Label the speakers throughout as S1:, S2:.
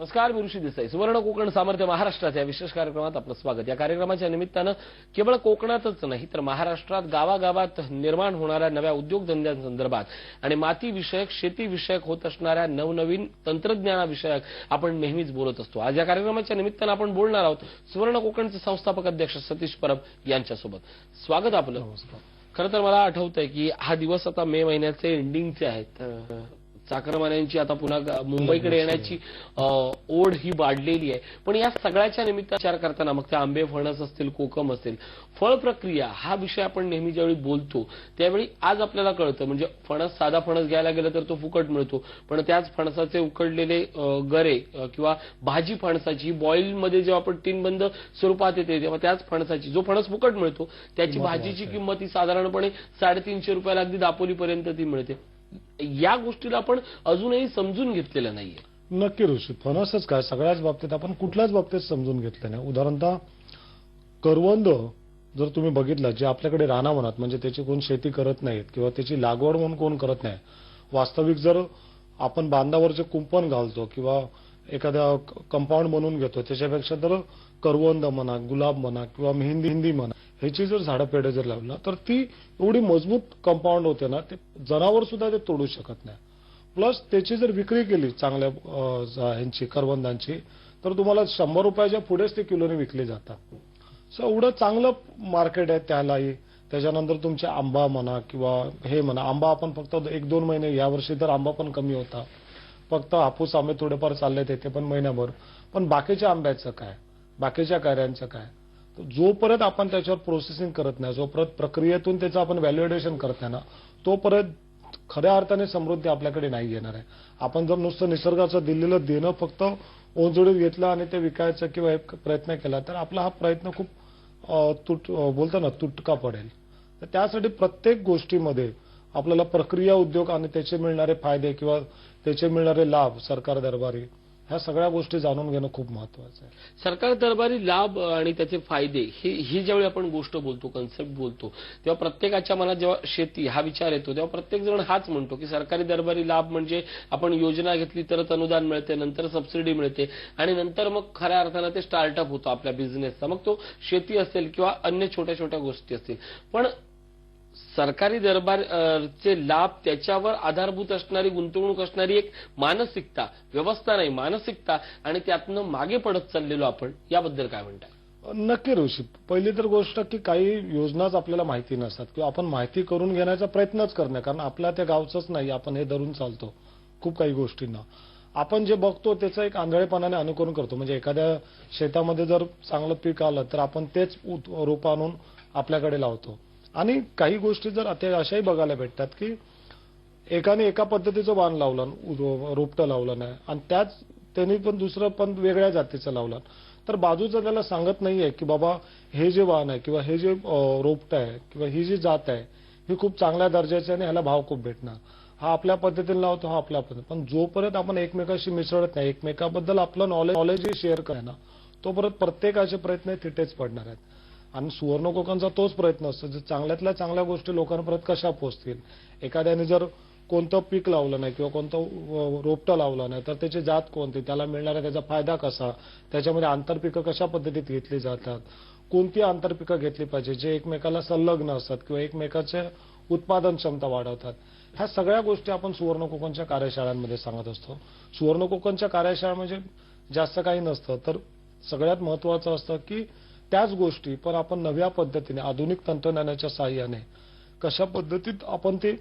S1: नमस्कार, मी ऋषी देसाई. सुवर्ण कोकण सामर्थ्य महाराष्ट्राच्या विशेष कार्यक्रमात आपलं स्वागत. या कार्यक्रमाच्या निमित्तानं केवळ कोकणातच नाही तर महाराष्ट्रात गावागावात निर्माण होणाऱ्या नव्या उद्योगधंद्यांसंदर्भात आणि माती विषयक, शेती विषयक होत असणाऱ्या नवनवीन तंत्रज्ञानाविषयक आपण नेहमीच बोलत असतो. आज या कार्यक्रमाच्या निमित्तानं आपण बोलणार आहोत सुवर्ण कोकणचे संस्थापक अध्यक्ष सतीश परब यांच्यासोबत. स्वागत आपलं. खरं तर मला आठवतंय की हा दिवस आता मे महिन्याचे एंडिंगचे आहेत. चाकरमान्यांची आता पुन्हा मुंबईकडे येण्याची ओढ ही वाढलेली आहे. पण या सगळ्याच्या निमित्तानं विचार करताना मग ते आंबे, फणस असतील, कोकम असतील, फळ प्रक्रिया हा विषय आपण नेहमी ज्यावेळी बोलतो त्यावेळी आज आपल्याला कळतं. म्हणजे फणस, साधा फणस घ्यायला गेलं तर तो फुकट मिळतो, पण त्याच फणसाचे उकडलेले गरे किंवा भाजी फणसाची बॉईल जेव्हा आपण टीनबंद स्वरूपात येते तेव्हा त्याच फणसाची, जो फणस फुकट मिळतो त्याची भाजीची किंमत ही साधारणपणे 350 रुपयाला अगदी दापोलीपर्यंत ती मिळते. या गोष्टीला आपण अजूनही समजून घेतलेलं नाहीये.
S2: नक्की ऋषी, फणसच काय सगळ्याच बाबतीत आपण कुठल्याच बाबतीत समजून घेतलं नाही. उदाहरणतः करवंद जर तुम्ही बघितलं, जे आपल्याकडे रानावनात म्हणजे त्याची कोण शेती करत नाहीत किंवा त्याची लागवड म्हणून कोण करत नाही, वास्तविक जर आपण बांधावरचे कुंपण घालतो किंवा एखाद्या कंपाऊंड बनवून घेतो, त्याच्यापेक्षा जर करवंद म्हणा, गुलाब म्हणा किंवा मेहंदी म्हणा, ह्याची जर झाडं पेढे जर लावला तर ती एवढी मजबूत कंपाऊंड होते ना, ते जनावर सुद्धा ते तोडू शकत नाही. प्लस त्याची जर विक्री केली चांगल्या ह्यांची करवंदांची तर तुम्हाला 100 रुपयाच्या पुढेच ते किलोने विकले जातात. सो एवढं चांगलं मार्केट आहे त्यालाही. त्याच्यानंतर तुमचे आंबा म्हणा किंवा हे म्हणा, आंबा आपण फक्त 1-2 महिने, यावर्षी तर आंबा पण कमी होता, फक्त हापूस आंबे थोडेफार चालले ते पण महिन्याभर. पण बाकीच्या आंब्याचं काय, बाकीच्या कैऱ्यांचं काय, जोपर्यंत आपण त्याच्यावर प्रोसेसिंग करत नाही, जोपर्यंत प्रक्रियेतून त्याचं आपण व्हॅल्युएशन करत नाही ना, तोपर्यंत खऱ्या अर्थाने समृद्धी आपल्याकडे नाही येणार आहे. आपण जर नुसतं निसर्गाचं दिलेलं देणं फक्त ओंजळीत घेतलं आणि ते विकायचं किंवा प्रयत्न केला तर आपला हा प्रयत्न खूप बोलतो ना तुटका पडेल. तर त्यासाठी प्रत्येक गोष्टीमध्ये आपल्याला प्रक्रिया उद्योग आणि त्याचे मिळणारे फायदे किंवा त्याचे मिळणारे लाभ सरकार दरबारी ह्या सगळ्या गोष्टी जाणून घेणं खूप महत्वाचं आहे.
S1: सरकार दरबारी लाभ आणि त्याचे फायदे ही ज्यावेळी आपण गोष्ट बोलतो, कन्सेप्ट बोलतो, तेव्हा प्रत्येकाच्या मनात जेव्हा शेती हा विचार येतो तेव्हा प्रत्येक जण हाच म्हणतो की सरकारी दरबारी लाभ म्हणजे आपण योजना घेतली तरच अनुदान मिळते, नंतर सबसिडी मिळते आणि नंतर मग खऱ्या अर्थानं ते स्टार्टअप होतो आपल्या बिझनेसचा. मग तो शेती असेल किंवा अन्य छोट्या छोट्या गोष्टी असतील. पण सरकारी दरबारचे लाभ, त्याच्यावर आधारभूत असणारी, गुंतवणूक असणारी एक मानसिकता, व्यवस्था नाही मानसिकता, आणि त्यातनं मागे पडत चाललेलो आपण, याबद्दल काय म्हणताय?
S2: नक्की ऋषी, पहिली तर गोष्ट की काही योजनाच आपल्याला माहिती नसतात किंवा आपण माहिती करून घेण्याचा प्रयत्नच करणे, कारण आपल्या त्या गावचंच नाही, आपण हे धरून चालतो खूप काही गोष्टींना. आपण जे बघतो त्याचं एक आंधळेपणाने अनुकरण करतो. म्हणजे एखाद्या शेतामध्ये जर चांगलं पीक आलं तर आपण तेच रोप आणून आपल्याकडे लावतो. आणि काही गोष्टी जर अशाही बघायला भेटतात की एकाने एका पद्धतीचं वाण लावलं, रोपटं लावलं नाही आणि त्याच त्यांनी पण दुसरं पण वेगळ्या जातीचं लावलं, तर बाजूचं त्याला सांगत नाहीये की बाबा हे जे वाण आहे किंवा हे जे रोपटं आहे किंवा ही जी जात आहे ही खूप चांगल्या दर्जाची आणि ह्याला भाव खूप भेटणार, हा आपल्या पद्धतीने लावतो, हा आपल्या पद्धती. पण जोपर्यंत आपण एकमेकाशी मिसळत नाही, एकमेकाबद्दल आपलं नॉलेज शेअर करायला ना, तोपर्यंत प्रत्येकाचे प्रयत्न तिथेच पडणार आहेत. आणि सुवर्ण कोकणचा तोच प्रयत्न असतो, चांगल्यातल्या चांगल्या गोष्टी लोकांपर्यंत कशा पोहोचतील. एखाद्याने जर कोणतं पीक लावलं नाही किंवा कोणतं रोपटं लावलं नाही तर त्याची जात कोणती, त्याला मिळणारा त्याचा फायदा कसा, त्याच्यामध्ये आंतरपिकं कशा पद्धतीत घेतली जातात, कोणती आंतरपिकं घेतली पाहिजे जे एकमेकाला संलग्न असतात किंवा एकमेकाचे उत्पादन क्षमता वाढवतात, ह्या सगळ्या गोष्टी आपण सुवर्ण कोकणच्या कार्यशाळांमध्ये सांगत असतो. सुवर्ण कोकणच्या कार्यशाळा म्हणजे जास्त काही नसतं, तर सगळ्यात महत्वाचं असतं की त्याच गोष्टी पण आपण नव्या पद्धतीने आधुनिक तंत्रज्ञानाच्या साहाय्याने कशा पद्धतीत आपण ते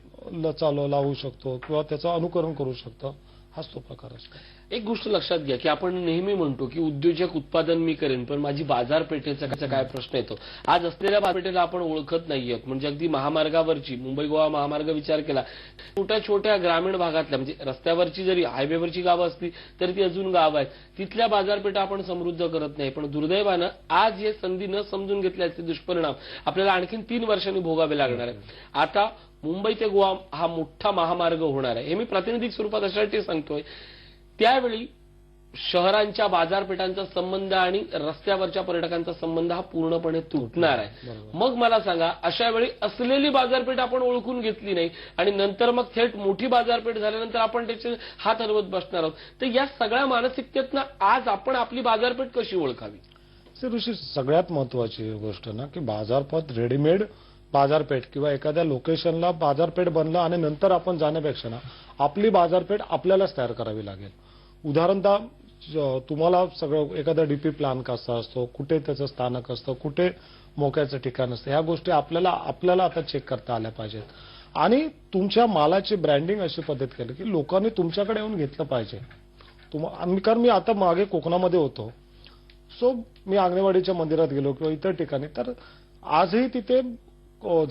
S2: लावू शकतो किंवा त्याचं अनुकरण करू शकतो, हाच तो प्रकार असतो.
S1: एक गोष्ट लक्षात घ्या की आपण नेहमी म्हणतो की उद्योजक उत्पादन मी करेन, पण माझी बाजारपेठेचा काय प्रश्न येतो. आज असलेल्या बाजारपेठेला आपण ओळखत नाहीये. म्हणजे अगदी महामार्गावरची, मुंबई गोवा महामार्ग विचार केला, छोट्या छोट्या ग्रामीण भागातल्या, म्हणजे रस्त्यावरची जरी हायवेवरची गावं असली तरी ती अजून गाव आहेत, तिथल्या बाजारपेठा आपण समृद्ध करत नाही. पण दुर्दैवानं आज हे संधी न समजून घेतल्याचे दुष्परिणाम आपल्याला आणखीन 3 वर्षांनी भोगावे लागणार आहे. आता मुंबई ते गोवा हा मोठा महामार्ग होणार आहे, हे मी प्रातिनिधिक स्वरूपात अशासाठी सांगतोय. त्यावेळी शहरांच्या बाजारपेठांचा संबंध आणि रस्त्यावरच्या पर्यटकांचा संबंध हा पूर्णपणे तुटणार आहे. मग मला सांगा, अशा वेळी असलेली बाजारपेठ आपण ओळखून घेतली नाही आणि नंतर मग थेट मोठी बाजारपेठ झाल्यानंतर आपण त्याचे हात हलवत बसणार आहोत. तर या सगळ्या मानसिकतेतनं आज आपण आपली बाजारपेठ कशी ओळखावी?
S2: ऋषी, सगळ्यात महत्वाची गोष्ट ना की बाजारपेठ, रेडीमेड बाजारपेठ किंवा एखाद्या लोकेशनला बाजारपेठ बनलं आणि नंतर आपण जाण्यापेक्षा ना आपली बाजारपेठ आपल्यालाच तयार करावी लागेल. उदाहरणतः तुम्हाला सगळं एखादा डीपी प्लॅन कसा असतो, कुठे त्याचं स्थानक असतं, कुठे मोक्याचं ठिकाण असतं, ह्या गोष्टी आपल्याला आता चेक करता आल्या पाहिजेत. आणि तुमच्या मालाची ब्रँडिंग अशी पद्धत केली की लोकांनी तुमच्याकडे येऊन घेतलं पाहिजे. कारण मी आता मागे कोकणामध्ये होतो, सो मी आंगणेवाडीच्या मंदिरात गेलो किंवा इतर ठिकाणी, तर आजही तिथे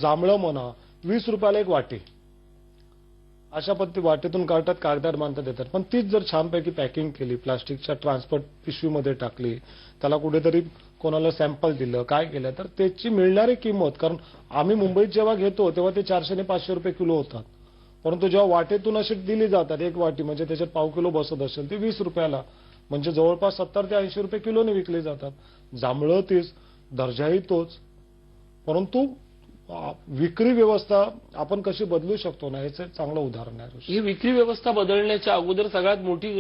S2: जांभळं म्हणा 20 रुपयाला एक वाटी, अशा पद्धती वाटेतून काढतात, कागदात बांधतात देतात. पण तीच जर छानपैकी पॅकिंग केली, प्लास्टिकच्या ट्रान्सपोर्ट पिशवीमध्ये टाकली, त्याला कुठेतरी कोणाला सॅम्पल दिलं, काय केलं, तर त्याची मिळणारी किंमत, कारण आम्ही मुंबईत जेव्हा घेतो तेव्हा ते 400 ने 500 रुपये किलो होतात, परंतु जेव्हा वाटेतून अशी दिली जातात एक वाटी म्हणजे त्याच्यात पाव किलो बसत असेल, ती 20 रुपयाला, म्हणजे जवळपास 70 ते 80 रुपये किलोने विकली जातात. जांभळं तीच, दर्जाही तोच, परंतु विक्री व्यवस्था आपण कशी बदलू शकतो ना, याचं चांगलं उदाहरण आहे.
S1: ही विक्री व्यवस्था बदलण्याच्या अगोदर सगळ्यात मोठी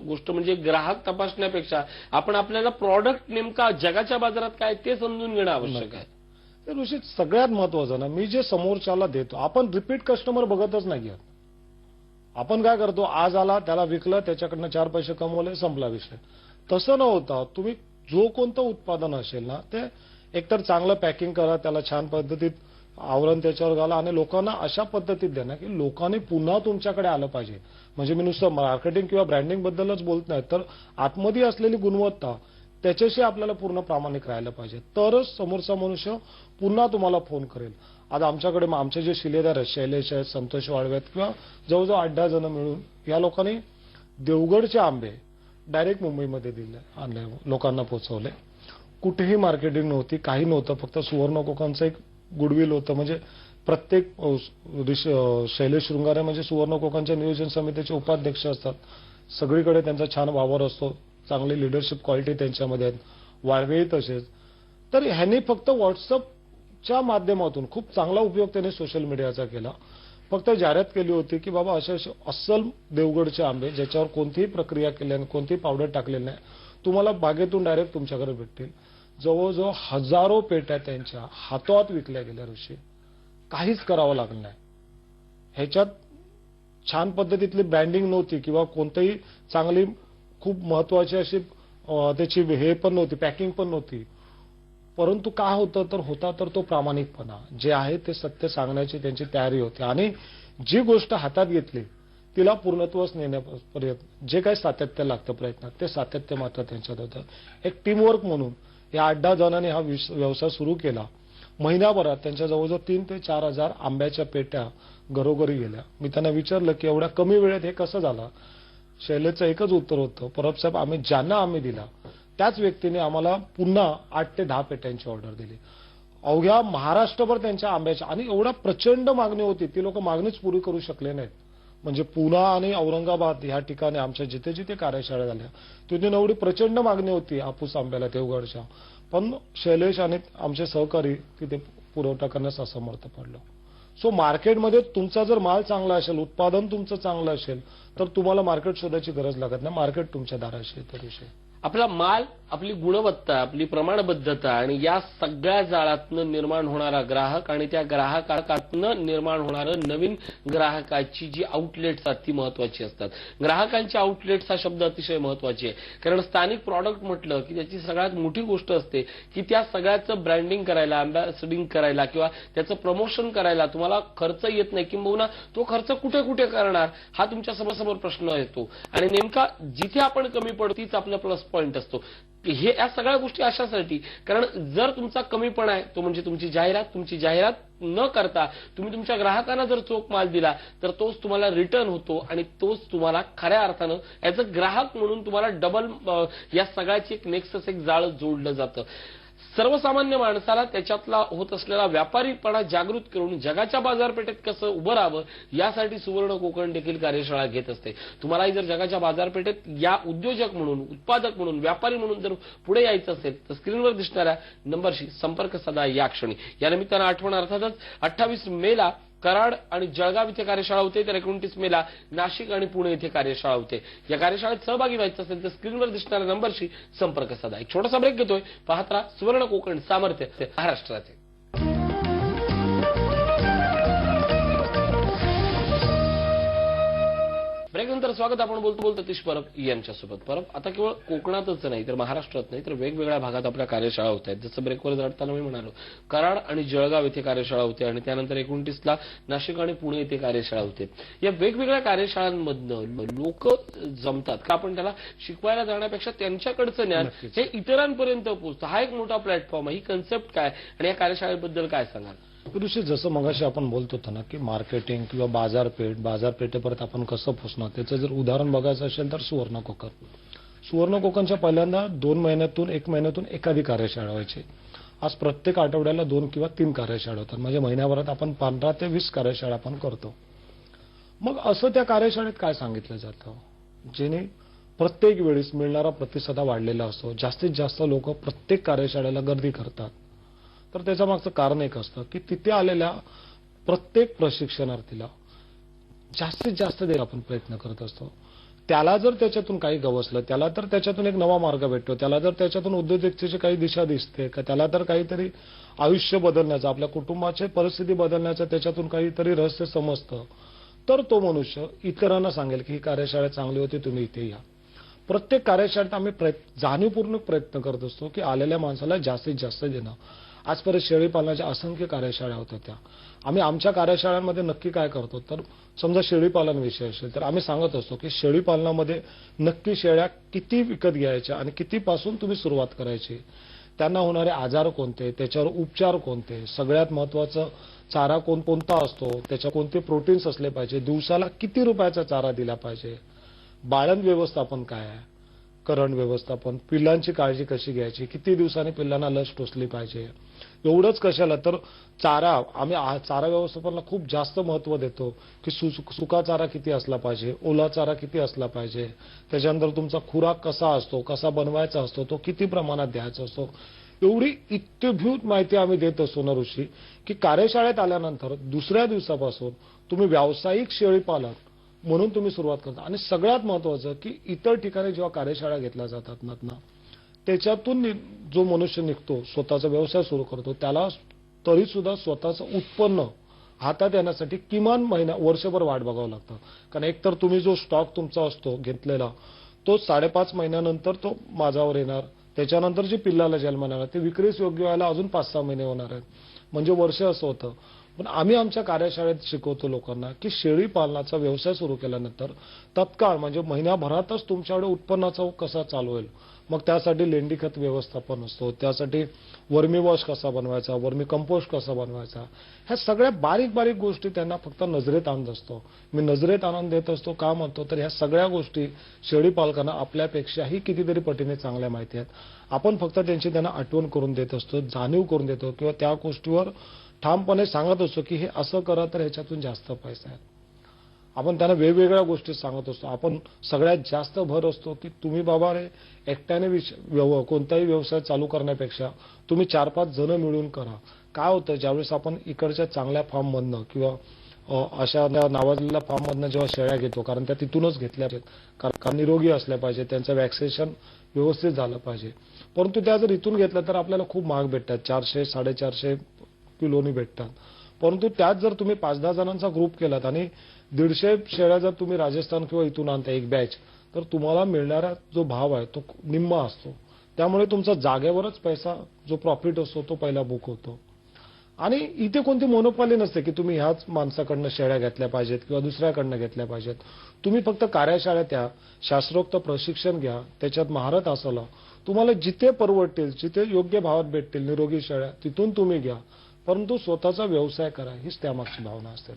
S1: गोष्ट म्हणजे ग्राहक तपासण्यापेक्षा आपण आपल्याला प्रॉडक्ट नेमका जगाच्या बाजारात काय ते समजून घेणं आवश्यक आहे.
S2: तर ऋषी, सगळ्यात महत्वाचं ना, मी जे समोरच्याला देतो, आपण रिपीट कस्टमर बघतच नाही आहोत. आपण काय करतो, आज आला, त्याला विकलं, त्याच्याकडनं 4 पैसे कमवले, संपला विषय. तसं न होता तुम्ही जो कोणतं उत्पादन असेल ना, ते एकतर चांगलं पॅकिंग करा, त्याला छान पद्धतीत आवरण त्याच्यावर घाला आणि लोकांना अशा पद्धतीत द्या ना की लोकांनी पुन्हा तुमच्याकडे आलं पाहिजे. म्हणजे मी नुसतं मार्केटिंग किंवा ब्रँडिंग बद्दलच बोलत नाही, तर आतमध्ये असलेली गुणवत्ता त्याच्याशी आपल्याला पूर्ण प्रामाणिक राहायला पाहिजे, तरच समोरचा मनुष्य पुन्हा तुम्हाला फोन करेल. आज आमच्याकडे आमचे जे शिलेदार आहेत, शैलेश आहेत, संतोष वाळवे आहेत, किंवा जवळजवळ 8-10 जण मिळून या लोकांनी देवगडचे आंबे डायरेक्ट मुंबईमध्ये दिले, आणले, लोकांना पोहोचवले. कुठेही मार्केटिंग नव्हती, काही नव्हतं, फक्त सुवर्ण कोकणचं एक गुडविल होतं. म्हणजे प्रत्येक शैलेश शृंगारे म्हणजे सुवर्ण कोकणच्या नियोजन समितीचे उपाध्यक्ष असतात, सगळीकडे त्यांचा छान वावर असतो, चांगली लिडरशिप क्वालिटी त्यांच्यामध्ये आहेत, वाळवेही तसेच. तर ह्यांनी फक्त व्हॉट्सअपच्या माध्यमातून खूप चांगला उपयोग त्यांनी सोशल मीडियाचा केला. फक्त जाहिरात केली होती की बाबा असे अस्सल देवगडचे आंबे ज्याच्यावर कोणतीही प्रक्रिया केली नाही, कोणतीही पावडर टाकलेली नाही, तुम्हाला बागेतून डायरेक्ट तुमच्याकडे भेटतील. जवळजवळ हजारो पेट्या त्यांच्या हातोहात विकल्या गेल्या ऋषी, काहीच करावं लागलं नाही. ह्याच्यात छान पद्धतीतली ब्रँडिंग नव्हती किंवा कोणतीही चांगली खूप महत्वाची अशी त्याची हे पण नव्हती, पॅकिंग पण नव्हती, परंतु काय होतं तर होता तर तो प्रामाणिकपणा, जे आहे ते सत्य सांगण्याची त्यांची तयारी होती. आणि जी गोष्ट हातात घेतली तिला पूर्णत्वास नेण्यापर्यंत जे काही सातत्य लागतं प्रयत्नात, ते सातत्य मात्र त्यांच्यात होतं. एक टीमवर्क म्हणून या 8-10 जणांनी हा व्यवसाय सुरू केला. महिनाभरात त्यांच्या जवळजवळ 3 ते 4 हजार आंब्याच्या पेट्या घरोघरी गेल्या. मी त्यांना विचारलं की एवढ्या कमी वेळेत हे कसं झालं. शैलेशचं एकच उत्तर होतं, परब साहेब, आम्ही दिला त्याच व्यक्तीने आम्हाला पुन्हा 8 ते 10 पेट्यांची ऑर्डर दिली. अवघ्या महाराष्ट्रभर त्यांच्या आंब्याच्या, आणि एवढा प्रचंड मागणी होती, ती लोक मागणीच पुरी करू शकले नाहीत. म्हणजे पुणे आणि औरंगाबाद ह्या ठिकाणी आमच्या जिथे जिथे कार्यशाळा झाल्या तिथे एवढी प्रचंड मागणी होती हापूस आंब्याला देवगडच्या, पण शैलेश आणि आमचे सहकारी तिथे पुरवठा करण्यास असमर्थ पडलो. सो मार्केटमध्ये तुमचा जर माल चांगला असेल, उत्पादन तुमचं चांगलं असेल, तर तुम्हाला मार्केट शोधायची गरज लागत नाही, मार्केट तुमच्या दाराशी येतं. विषय
S1: आपला माल, आपली गुणवत्ता, आपली प्रमाणबद्धता आणि या सगळ्या जाळातनं निर्माण होणारा ग्राहक आणि त्या ग्राहकातनं निर्माण होणारं नवीन ग्राहकाची जी आउटलेट्स आहेत ती महत्वाची असतात. ग्राहकांची आउटलेट्स हा शब्द अतिशय महत्वाची आहे, कारण स्थानिक प्रॉडक्ट म्हटलं की त्याची सगळ्यात मोठी गोष्ट असते की त्या सगळ्याचं ब्रँडिंग करायला, अँबॅसेडिंग करायला किंवा त्याचं प्रमोशन करायला तुम्हाला खर्च येत नाही, किंबहुना तो खर्च कुठे कुठे करणार हा तुमच्या समोर प्रश्न येतो. आणि नेमका जिथे आपण कमी पडतो तीच आपलं प्लस पॉइंट असतो. हे या सगळ्या गोष्टी अशासाठी, कारण जर तुमचा कमीपणा आहे तो म्हणजे तुमची जाहिरात न करता तुम्ही तुमच्या ग्राहकांना जर चोख माल दिला तर तोच तुम्हाला रिटर्न होतो आणि तोच तुम्हाला खऱ्या अर्थानं ॲज अ ग्राहक म्हणून तुम्हाला डबल या सगळ्याची एक नेक्सस, एक जाळं जोडलं जातं. सर्वसामान्य माणसाला त्याच्यातला होत असलेला व्यापारीपणा जागृत करून जगाच्या बाजारपेठेत कसं उभं राहावं यासाठी सुवर्ण कोकण देखील कार्यशाळा घेत असते. तुम्हालाही जर जगाच्या बाजारपेठेत या उद्योजक म्हणून, उत्पादक म्हणून, व्यापारी म्हणून जर पुढे यायचं असेल तर स्क्रीनवर दिसणाऱ्या नंबरशी संपर्क साधा या क्षणी. या निमित्तानं आठवण अर्थातच 28 मेला कराड आणि जळगाव इथे कार्यशाळा होते, तर 29 मेला नाशिक आणि पुणे इथे कार्यशाळा होते. या कार्यशाळेत सहभागी व्हायचं असेल तर स्क्रीनवर दिसणाऱ्या नंबरशी संपर्क साधा. एक छोटासा ब्रेक घेतोय. पाहत राहा सुवर्ण कोकण, सामर्थ्य महाराष्ट्राचे. ब्रेकनंतर स्वागत. आपण बोलतो सतीश परब यांच्यासोबत. परब, आता केवळ कोकणातच नाही तर महाराष्ट्रात नाही तर वेगवेगळ्या भागात आपल्या कार्यशाळा होत आहेत. जसं ब्रेकवर चढताना मी म्हणालो, कराड आणि जळगाव येथे कार्यशाळा होते आणि त्यानंतर 29ला नाशिक आणि पुणे येथे कार्यशाळा होते. या वेगवेगळ्या कार्यशाळांमधनं लोक जमतात का? आपण त्याला शिकवायला जाण्यापेक्षा त्यांच्याकडचं ज्ञान हे इतरांपर्यंत पोहोचतं. हा एक मोठा प्लॅटफॉर्म आहे. ही कन्सेप्ट काय आणि या कार्यशाळेबद्दल काय सांगाल?
S2: ऋषी, जसं मगाशी आपण बोलत होतो ना की मार्केटिंग किंवा बाजारपेठेपर्यंत आपण कसं पोहोचणार, त्याचं जर उदाहरण बघायचं असेल तर सुवर्ण कोकणच्या पहिल्यांदा 2 महिन्यातून 1 महिन्यातून एखादी कार्यशाळा व्हायची. आज प्रत्येक आठवड्याला 2 किंवा 3 कार्यशाळा होतात. म्हणजे महिन्याभरात आपण 15 ते 20 कार्यशाळा आपण करतो. मग असं त्या कार्यशाळेत काय सांगितलं जातं जेणे प्रत्येक वेळेस मिळणारा प्रतिसाद वाढलेला असतो, जास्तीत जास्त लोक प्रत्येक कार्यशाळेला गर्दी करतात. तर त्याच्या मागचं कारण एक असतं की तिथे आलेल्या प्रत्येक प्रशिक्षणार्थीला जास्तीत जास्त द्यायला आपण प्रयत्न करत असतो. त्याला जर त्याच्यातून काही गवसलं, त्याला तर त्याच्यातून एक नवा मार्ग भेटतो, त्याला जर त्याच्यातून उद्योजकतेची काही दिशा दिसते का, त्याला तर काहीतरी आयुष्य बदलण्याचं, आपल्या कुटुंबाची परिस्थिती बदलण्याचं त्याच्यातून काहीतरी रहस्य समजतं, तर तो मनुष्य इतरांना सांगेल की ही कार्यशाळा चांगली होती, तुम्ही इथे या. प्रत्येक कार्यशाळेत आम्ही जाणीवपूर्वक प्रयत्न करत असतो की आलेल्या माणसाला जास्तीत जास्त देणं. आजपर्यंत शेळी पालनाच्या असंख्य कार्यशाळा होत्या. त्या आम्ही आमच्या कार्यशाळांमध्ये नक्की काय करतो, तर समजा शेळी पालन विषय असेल तर आम्ही सांगत असतो की शेळी पालनामध्ये नक्की शेळ्या किती विकत घ्यायच्या आणि कितीपासून तुम्ही सुरुवात करायची, त्यांना होणारे आजार कोणते, त्याच्यावर उपचार कोणते, सगळ्यात महत्वाचं चारा कोणता असतो, त्याच्या कोणते प्रोटीन्स असले पाहिजे, दिवसाला किती रुपयाचा चारा दिला पाहिजे, बाळण व्यवस्थापन काय आहे, करण व्यवस्थापन, पिल्लांची काळजी कशी घ्यायची, किती दिवसांनी पिल्लांना लस टोचली पाहिजे. एवढंच कशाला तर आम्ही चारा व्यवस्थापनाला खूप जास्त महत्व देतो की सुका चारा किती असला पाहिजे, ओला चारा किती असला पाहिजे, त्याच्यानंतर तुमचा खुराक कसा असतो, कसा बनवायचा असतो, तो किती प्रमाणात द्यायचा असतो. एवढी इत्थंभूत माहिती आम्ही देत असतो ना ऋषी, की कार्यशाळेत आल्यानंतर दुसऱ्या दिवसापासून तुम्ही व्यावसायिक शेळी पालक म्हणून तुम्ही सुरुवात करता. आणि सगळ्यात महत्वाचं की इतर ठिकाणी जेव्हा कार्यशाळा घेतल्या जातात ना, त्याच्यातून जो मनुष्य निघतो, स्वतःचा व्यवसाय सुरू करतो, त्याला तरी सुद्धा स्वतःचं उत्पन्न हातात येण्यासाठी किमान वर्षभर वाट बघावं लागतं. कारण एकतर तुम्ही जो स्टॉक तुमचा असतो घेतलेला, तो 5.5 महिन्यानंतर तो माझ्यावर येणार, त्याच्यानंतर जी पिल्लाला जन्म येणार ते विक्रीस योग्य व्हायला अजून 5-6 महिने होणार आहेत, म्हणजे वर्ष असं होतं. पण आम्ही आमच्या कार्यशाळेत शिकवतो लोकांना की शेळी पालनाचा व्यवसाय सुरू केल्यानंतर तत्काळ म्हणजे महिन्याभरातच तुमच्याकडे उत्पन्नाचा कसा चालू होईल. मग त्यासाठी लेंडी खत व्यवस्थापन असतो, त्यासाठी वर्मी वॉश कसा बनवायचा, वर्मी कंपोस्ट कसा बनवायचा, ह्या सगळ्या बारीक बारीक गोष्टी त्यांना फक्त नजरेत आणत असतो. मी नजरेत आणून देत असतो का म्हणतो, तर ह्या सगळ्या गोष्टी शेळी पालकांना आपल्यापेक्षाही कितीतरी पटीने चांगल्या माहिती आहेत. आपण फक्त त्यांना आठवण करून देत असतो, जाणीव करून देतो किंवा त्या गोष्टीवर ठामपणे सांगत असतो की हे असं करा तर ह्याच्यातून जास्त पैसा आहे. आपण त्यांना वेगवेगळ्या गोष्टी सांगत असतो. आपण सगळ्यात जास्त भर असतो की तुम्ही बाबा रे एकट्याने कोणताही व्यवसाय चालू करण्यापेक्षा तुम्ही 4-5 जण मिळून करा. काय होतं, ज्यावेळेस आपण इकडच्या चांगल्या फार्ममधनं किंवा अशा नावाजलेल्या फार्ममधनं जेव्हा शेळ्या घेतो, कारण त्या तिथूनच घेतल्या पाहिजेत, कारण निरोगी असल्या पाहिजे, त्यांचं वॅक्सिनेशन व्यवस्थित झालं पाहिजे. परंतु त्या जर इथून घेतल्या तर आपल्याला खूप महाग भेटतात, 400-450 किलोनी भेटतात. परंतु त्यात जर तुम्ही 5-10 जणांचा ग्रुप केलात आणि 150 शेळ्या जर तुम्ही राजस्थान किंवा इथून आणता एक बॅच, तर तुम्हाला मिळणारा जो भाव आहे तो निम्मा असतो. त्यामुळे तुमचा जागेवरच पैसा जो प्रॉफिट असतो तो पहिला बुक होतो. आणि इथे कोणती मोनोपॉली नसते की तुम्ही ह्याच माणसाकडनं शेळ्या घेतल्या पाहिजेत किंवा दुसऱ्याकडनं घेतल्या पाहिजेत. तुम्ही फक्त कार्यशाळेत या, शास्त्रोक्त प्रशिक्षण घ्या, त्याच्यात महारत असाल, तुम्हाला जिथे परवडतील, जिथे योग्य भावात भेटतील निरोगी शेळ्या, तिथून तुम्ही घ्या. परंतु स्वतःचा व्यवसाय करा, हीच त्यामागची भावना असते.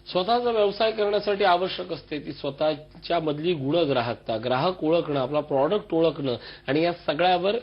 S1: स्वतःचा व्यवसाय करण्यासाठी आवश्यक असते ती स्वतःच्या मधली गुणग्राहकता, ग्राहक ओळखणं, आपला प्रॉडक्ट ओळखणं आणि या सगळ्यावर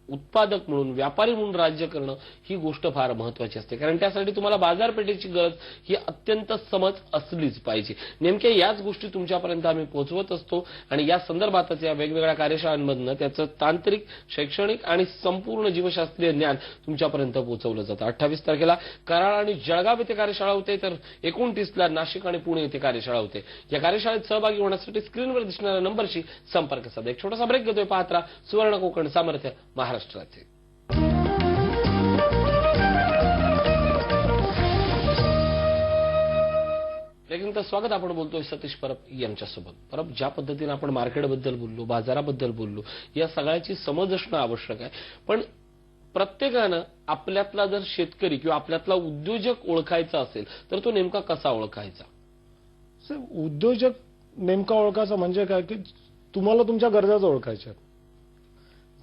S1: उत्पादक म्हणून, व्यापारी म्हणून राज्य करणं ही गोष्ट फार महत्वाची असते. कारण त्यासाठी तुम्हाला बाजारपेठेची गरज ही अत्यंत समज असलीच पाहिजे. नेमक्या याच गोष्टी तुमच्यापर्यंत आम्ही पोहोचवत असतो आणि या संदर्भातच या वेगवेगळ्या कार्यशाळांमधनं त्याचं तांत्रिक, शैक्षणिक आणि संपूर्ण जीवशास्त्रीय ज्ञान तुमच्यापर्यंत पोहोचवलं जातं. 28 तारखेला कराड आणि जळगाव येथे कार्यशाळा होते, तर 29ला नाशिक आणि पुणे येथे कार्यशाळा होते. या कार्यशाळेत सहभागी होण्यासाठी स्क्रीनवर दिसणाऱ्या नंबरशी संपर्क साधा. एक छोटासा ब्रेक घेतोय. पाहत राहा सुवर्ण कोकण सामर्थ्य महाराष्ट्राचे. तर स्वागत. आपण बोलतोय सतीश परब यांच्यासोबत. परब, ज्या पद्धतीने आपण मार्केटबद्दल बोललो, बाजाराबद्दल बोललो, या सगळ्याची समज असणं आवश्यक आहे. पण प्रत्येकानं आपल्यातला जर शेतकरी किंवा आपल्यातला उद्योजक ओळखायचा असेल तर तो नेमका कसा ओळखायचा?
S2: उद्योजक नेमका ओळखायचा म्हणजे काय की तुम्हाला तुमच्या गरजा ओळखायच्या.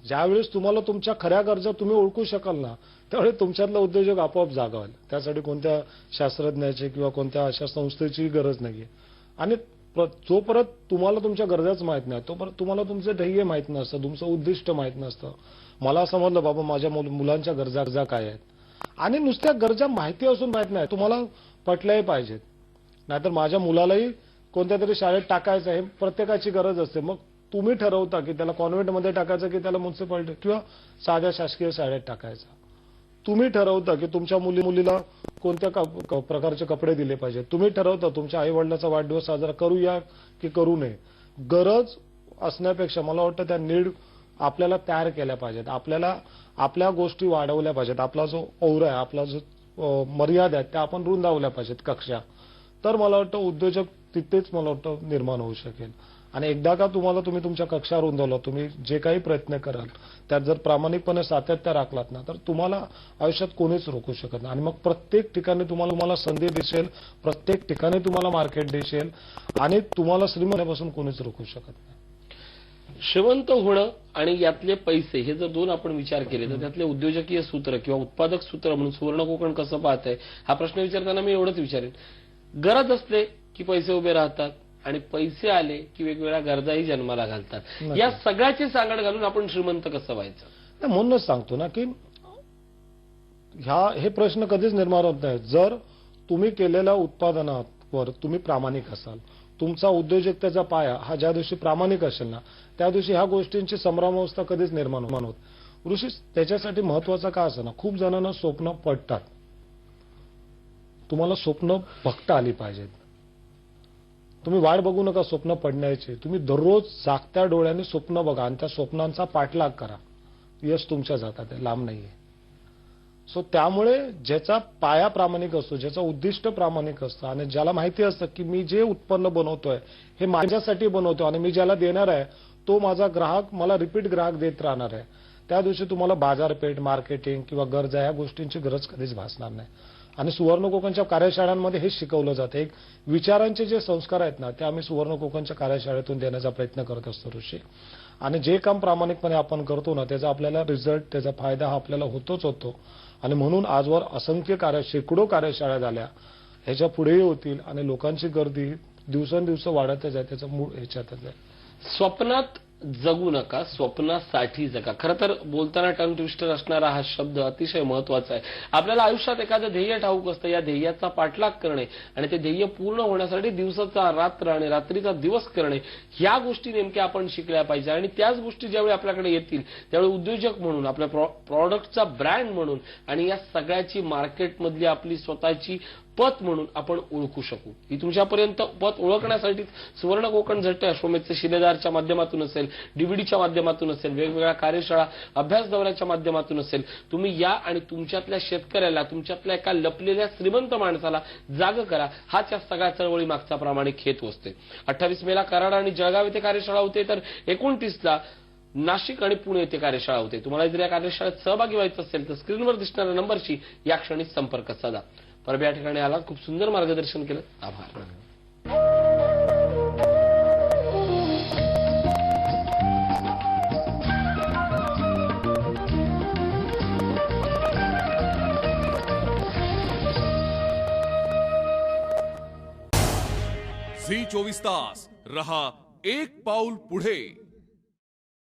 S2: ज्यावेळेस तुम्हाला तुमच्या खऱ्या गरजा तुम्ही ओळखू शकाल ना, त्यावेळेस तुमच्यातला उद्योजक आपोआप जागा होईल. त्यासाठी कोणत्या शास्त्रज्ञाची किंवा कोणत्या अशा संस्थेची गरज नाहीये. आणि जोपर्यंत तुम्हाला तुमच्या गरजाच माहित नाही तोपर्यंत तुम्हाला तुमचं ध्येय माहित नसतं, तुमचं उद्दिष्ट माहित नसतं. मला समजलं बाबा माझ्या मुलांच्या गरजा काय आहेत, आणि नुसत्या गरजा माहिती असून माहित नाही, तुम्हाला पटल्याही पाहिजेत. नाहीतर माझ्या मुलालाही कोणत्या तरी शाळेत टाकायचं आहे, प्रत्येकाची गरज असते. मग तुम्ही ठरवता की त्याला कॉन्व्हेंटमध्ये टाकायचं की त्याला म्युन्सिपालिटी किंवा साध्या शासकीय शाळेत टाकायचं. तुम्ही ठरवता की तुमच्या मुलीला कोणत्या प्रकारचे कपडे दिले पाहिजेत. तुम्ही ठरवता तुमच्या आई वडिलांचा वाढदिवस साजरा करूया की करू नये. गरज असण्यापेक्षा मला वाटतं त्या नीड आपल्याला तयार केल्या पाहिजेत. आपल्याला आपल्या गोष्टी वाढवल्या पाहिजेत. आपला जो औरा आहे, आपला जो मर्यादा आहेत त्या आपण रुंदावल्या पाहिजेत, कक्षा. तर मला वाटतं उद्योजक तिथेच मला वाटतं निर्माण होऊ शकेल. आणि एकदा का तुम्ही तुमच्या कक्षा रुंदावला, तुम्ही जे काही प्रयत्न कराल त्यात जर प्रामाणिकपणे सातत्य राखलात ना, तर तुम्हाला आयुष्यात कोणीच रोखू शकत नाही. आणि मग प्रत्येक ठिकाणी तुम्हाला संधी दिसेल, प्रत्येक ठिकाणी तुम्हाला मार्केट दिसेल, आणि तुम्हाला श्रीमंतापासून कोणीच रोखू शकत नाही.
S1: श्रीमंत होणं आणि यातले पैसे, हे जर दोन आपण विचार केले तर त्यातले उद्योजकीय सूत्र किंवा उत्पादक सूत्र म्हणून सुवर्ण कोकण कसं पाहत आहे, हा प्रश्न विचारताना मी एवढंच विचारेन, गरज असले की पैसे उभे राहतात आणि पैसे आले की वेगवेगळ्या गरजाही जन्माला घालतात. या सगळ्याची सांगड घालून आपण श्रीमंत कसं व्हायचं?
S2: म्हणूनच सांगतो ना की हे प्रश्न कधीच निर्माण होत नाही जर तुम्ही केलेल्या उत्पादनावर तुम्ही प्रामाणिक असाल. तुमचा उद्योजकतेचा पाया हा ज्या दिवशी प्रामाणिक असेल ना, त्या दिवशी ह्या गोष्टींची संभ्रमावस्था कधीच निर्माण होत. ऋषी, त्याच्यासाठी महत्वाचं का असं ना, खूप जणांना स्वप्न पडतात. तुम्हाला स्वप्न बघता आली पाहिजेत. तुम्ही वाट बघू नका स्वप्न पडण्याची. तुम्ही दररोज जागत्या डोळ्यांनी स्वप्न बघा आणि त्या स्वप्नांचा पाठलाग करा. यश तुमच्या जातात, लांब नाहीये. सो त्यामुळे ज्याचा पाया प्रामाणिक असतो, ज्याचं उद्दिष्ट प्रामाणिक असतं, आणि ज्याला माहिती असतं की मी जे उत्पन्न बनवतोय हे माझ्यासाठी बनवतोय आणि मी ज्याला देणार आहे तो माझा ग्राहक मला रिपीट ग्राहक देत राहणार आहे, त्या दिवशी तुम्हाला बाजारपेठ, मार्केटिंग किंवा गरजा ह्या गोष्टींची गरज कधीच भासणार नाही. आणि सुवर्ण कोकणच्या कार्यशाळांमध्ये हे शिकवलं जातं. एक विचारांचे जे संस्कार आहेत ना, ते आम्ही सुवर्ण कोकणच्या कार्यशाळेतून देण्याचा प्रयत्न करत असतो ऋषी. आणि जे काम प्रामाणिकपणे आपण करतो ना, त्याचा आपल्याला रिझल्ट, त्याचा फायदा हा आपल्याला होतोच होतो. आणि म्हणून आजवर असंख्य शेकडो कार्यशाळा झाल्या, ह्याच्या पुढेही होतील, आणि लोकांची गर्दी दिवसेंदिवस वाढतच आहे. त्याचं मूळ ह्याच्यातच आहे.
S1: स्वप्नात जगू नका, स्वप्नासाठी जगा. खरं तर बोलताना टंग ट्विस्टर असणारा हा शब्द अतिशय महत्वाचा आहे. आपल्याला आयुष्यात एखादं ध्येय ठाऊक असतं, या ध्येयाचा पाठलाग करणे आणि ते ध्येय पूर्ण होण्यासाठी दिवसाचा रात्र आणि रात्रीचा दिवस करणे, ह्या गोष्टी नेमक्या आपण शिकल्या पाहिजे. आणि त्याच गोष्टी ज्यावेळी आपल्याकडे येतील त्यावेळी उद्योजक म्हणून, आपल्या प्रॉडक्टचा ब्रँड म्हणून आणि या सगळ्याची मार्केटमधली आपली स्वतःची पत म्हणून आपण ओळखू शकू. ही तुमच्यापर्यंत पत ओळखण्यासाठी सुवर्ण कोकण झटते अश्वमेधचे शिलेदारच्या माध्यमातून असेल, डीव्हीडीच्या माध्यमातून असेल, वेगवेगळ्या कार्यशाळा, अभ्यास दौऱ्याच्या माध्यमातून असेल, तुम्ही या आणि तुमच्यातल्या शेतकऱ्याला, तुमच्यातल्या एका लपलेल्या श्रीमंत माणसाला जाग करा. हाच या सगळ्या चळवळी मागचा प्रामाणिक हेतू असते. 28 मेला कराड आणि जळगाव येथे कार्यशाळा होते, तर 29ला नाशिक आणि पुणे येथे कार्यशाळा होते. तुम्हाला जर या कार्यशाळेत सहभागी व्हायचं असेल तर स्क्रीनवर दिसणाऱ्या नंबरशी या क्षणी संपर्क साधा. परब, या ठिकाणी आलात, खूप सुंदर मार्गदर्शन केलं, आभार.
S3: झी 24 तास रहा एक पाऊल पुढे.